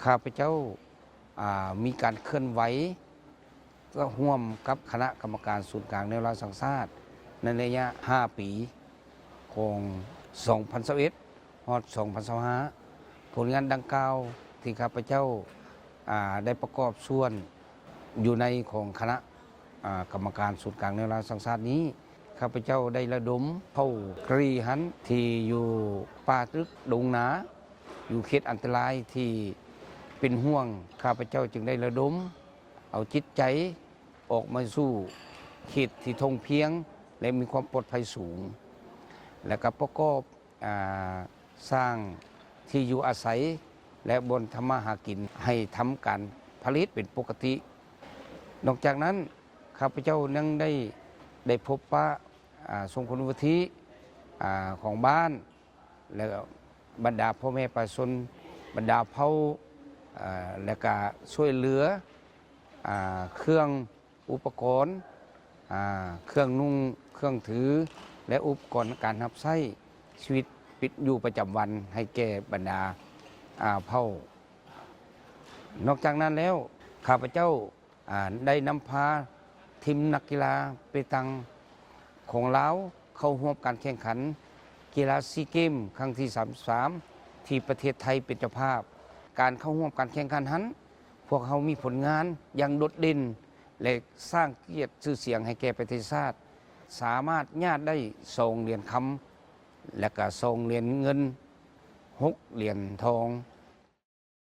ข้าพเจ้ามีการเคลื่อนไหวก็ร่วมกับคณะกรรมการศูนย์กลางแนวราสังชาติในระยะ 5 ปีของ2021 ฮอด 2025 ผลงานดังกล่าวที่ข้าพเจ้าได้ประกอบส่วนอยู่ในของคณะกรรมการศูนย์กลางแนวราสังชาตินี้ข้าพเจ้าได้ระดมเข้ากรีหันที่อยู่ป่าตึกดงนาอยู่เขตอันตรายที่เป็นห่วงข้าพเจ้าจึงได้ระดมเอาจิตใจออกมาสู่เขตที่ทงเพียงและมีความปลอดภัยสูงและก็ประกอบสร้างที่อยู่อาศัยและบนธรรมหากินให้ทำการผลิตเป็นปกตินอกจากนั้นข้าพเจ้ายังได้พบปะทรงคุณวุฒิของบ้านและบรรดาพ่อแม่ประชาชนบรรดาเผ่าและก็ช่วยเหลือเครื่องอุปกรณ์เครื่องนุ่งเครื่องถือและอุปกรณ์การรับใช้ชีวิตปิดอยู่ประจำวันให้แก่บรรดาเผ่านอกจากนั้นแล้วข้าพเจ้าได้นำพาทีมนักกีฬาเปตังของลาวเข้าร่วมการแข่งขันกีฬาซีเกมครั้งที่33ที่ประเทศไทยเป็นเจ้าภาพการเข้าร่วมการแข่งขันนั้นพวกเขามีผลงานอย่างโดดเด่นและสร้างเกียรติชื่อเสียงให้แก่ประเทศชาติสามารถญาติได้2 เหรียญคำและก็2 เหรียญเงิน6 เหรียญทอง